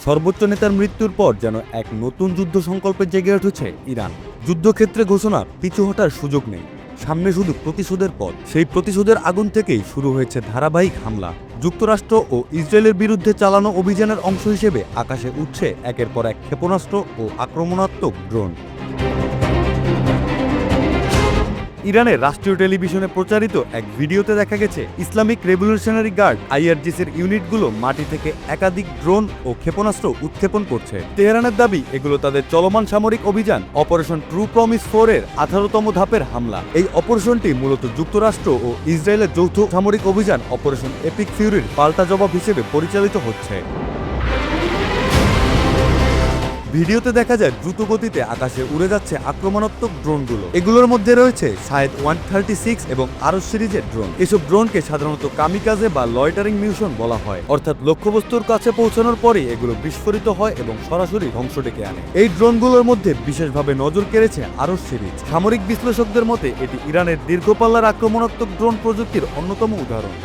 সর্বোচ্চ নেতার মৃত্যুর পর যেন এক নতুন যুদ্ধ সংকল্পে জেগে উঠেছে ইরান। যুদ্ধক্ষেত্রে ঘোষণা, পিছু হটার সুযোগ নেই, সামনে শুধু প্রতিশোধের পথ। সেই প্রতিশোধের আগুন থেকেই শুরু হয়েছে ধারাবাহিক হামলা। যুক্তরাষ্ট্র ও ইসরায়েলের বিরুদ্ধে চালানো অভিযানের অংশ হিসেবে আকাশে উঠছে একের পর এক ক্ষেপণাস্ত্র ও আক্রমণাত্মক ড্রোন। ইরানের রাষ্ট্রীয় টেলিভিশনে প্রচারিত এক ভিডিওতে দেখা গেছে ইসলামিক রেভলিউশনারি গার্ড IRGC-র ইউনিটগুলো মাটি থেকে একাধিক ড্রোন ও ক্ষেপণাস্ত্র উৎক্ষেপণ করছে। তেহরানের দাবি এগুলো তাদের চলমান সামরিক অভিযান অপারেশন ট্রু প্রমিস 4-এর 18তম ধাপের হামলা। এই অপারেশনটি মূলত যুক্তরাষ্ট্র ও ইসরায়েলের যৌথ সামরিক অভিযান অপারেশন এপিক ফিউরির পাল্টা জবাব হিসেবে পরিচালিত হচ্ছে। ভিডিওতে দেখা যায় দ্রুত গতিতে আকাশে উড়ে যাচ্ছে আক্রমণাত্মক ড্রোনগুলো। এগুলোর মধ্যে রয়েছে শাহেদ 136 এবং আরস সিরিজের ড্রোন। এসব ড্রোনকে সাধারণত কামিকাজে বা লয়টারিং মিশন বলা হয়, অর্থাৎ লক্ষ্যবস্তুর কাছে পৌঁছানোর পরেই এগুলো বিস্ফোরিত হয় এবং সরাসরি ধ্বংস ডেকে আনে। এই ড্রোনগুলোর মধ্যে বিশেষভাবে নজর কেড়েছে আরস সিরিজ। সামরিক বিশ্লেষকদের মতে এটি ইরানের দীর্ঘপাল্লার আক্রমণাত্মক ড্রোন প্রযুক্তির অন্যতম উদাহরণ।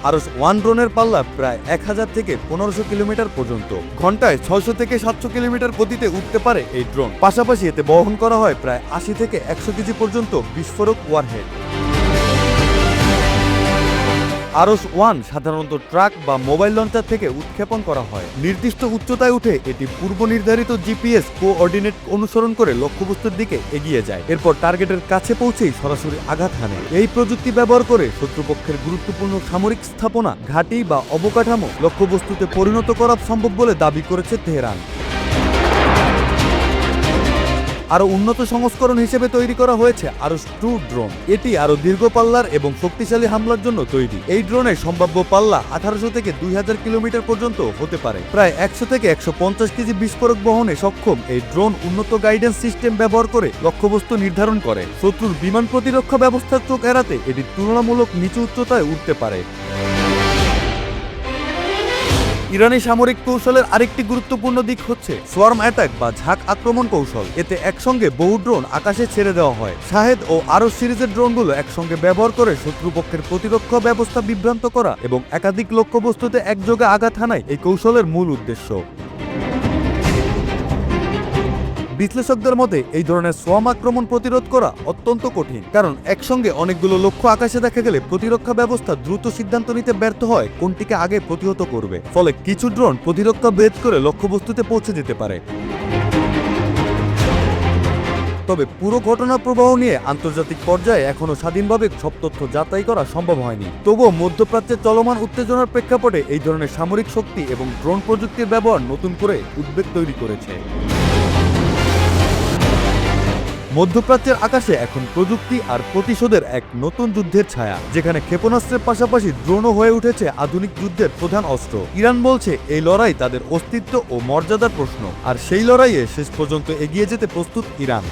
আরস 1 ড্রোনের পাল্লা প্রায় 1000 থেকে 1500 কিলোমিটার পর্যন্ত। ঘন্টায় 600 থেকে 700 কিলোমিটার গতিতে উঠতে পারে এই ড্রোন। পাশাপাশি এতে বহন করা হয় প্রায় 80 থেকে 100 কেজি পর্যন্ত বিস্ফোরক ওয়ারহেড। আরস 1 সাধারণত ট্রাক বা মোবাইল লঞ্চার থেকে উৎক্ষেপণ করা হয়। নির্দিষ্ট উচ্চতায় উঠে এটি পূর্ব নির্ধারিত GPS কোঅর্ডিনেট অনুসরণ করে লক্ষ্যবস্তুর দিকে এগিয়ে যায়। এরপর টার্গেটের কাছে পৌঁছেই সরাসরি আঘাত হানে। এই প্রযুক্তি ব্যবহার করে শত্রুপক্ষের গুরুত্বপূর্ণ সামরিক স্থাপনা, ঘাঁটি বা অবকাঠামো লক্ষ্যবস্তুতে পরিণত করা সম্ভব বলে দাবি করেছে তেহরান। আরও উন্নত সংস্করণ হিসেবে তৈরি করা হয়েছে আরস 2 ড্রোন। এটি আরও দীর্ঘ পাল্লার এবং শক্তিশালী হামলার জন্য তৈরি। এই ড্রোনের সম্ভাব্য পাল্লা 1800 থেকে 2000 কিলোমিটার পর্যন্ত হতে পারে। প্রায় 100 থেকে 150 কেজি বিস্ফোরক বহনে সক্ষম এই ড্রোন উন্নত গাইডেন্স সিস্টেম ব্যবহার করে লক্ষ্যবস্তু নির্ধারণ করে। শত্রুর বিমান প্রতিরক্ষা ব্যবস্থার চোখ এড়াতে এটি তুলনামূলক নিচু উচ্চতায় উঠতে পারে। ইরানি সামরিক কৌশলের আরেকটি গুরুত্বপূর্ণ দিক হচ্ছে সোয়ার্ম অ্যাটাক বা ঝাঁক আক্রমণ কৌশল। এতে একসঙ্গে বহু ড্রোন আকাশে ছেড়ে দেওয়া হয়। শাহেদ ও আরস সিরিজের ড্রোনগুলো একসঙ্গে ব্যবহার করে শত্রুপক্ষের প্রতিরক্ষা ব্যবস্থা বিভ্রান্ত করা এবং একাধিক লক্ষ্যবস্তুতে একযোগে আঘাত হানাই এই কৌশলের মূল উদ্দেশ্য। বিশ্লেষকদের মতে এই ধরনের সোয়ার্ম আক্রমণ প্রতিরোধ করা অত্যন্ত কঠিন, কারণ একসঙ্গে অনেকগুলো লক্ষ্য আকাশে দেখা গেলে প্রতিরক্ষা ব্যবস্থা দ্রুত সিদ্ধান্ত নিতে ব্যর্থ হয় কোনটিকে আগে প্রতিহত করবে। ফলে কিছু ড্রোন প্রতিরক্ষা ভেদ করে লক্ষ্যবস্তুতে পৌঁছে যেতে পারে। তবে পুরো ঘটনা প্রবাহ নিয়ে আন্তর্জাতিক পর্যায়ে এখনো স্বাধীনভাবে সব তথ্য যাচাই করা সম্ভব হয়নি। তবুও মধ্যপ্রাচ্যের চলমান উত্তেজনার প্রেক্ষাপটে এই ধরনের সামরিক শক্তি এবং ড্রোন প্রযুক্তির ব্যবহার নতুন করে উদ্বেগ তৈরি করেছে। মধ্যপ্রাচ্যের আকাশে এখন প্রযুক্তি আর প্রতিশোধের এক নতুন যুদ্ধের ছায়া, যেখানে ক্ষেপণাস্ত্রের পাশাপাশি ড্রোনও হয়ে উঠেছে আধুনিক যুদ্ধের প্রধান অস্ত্র। ইরান বলছে এই লড়াই তাদের অস্তিত্ব ও মর্যাদার প্রশ্ন, আর সেই লড়াইয়ে শেষ পর্যন্ত এগিয়ে যেতে প্রস্তুত ইরান।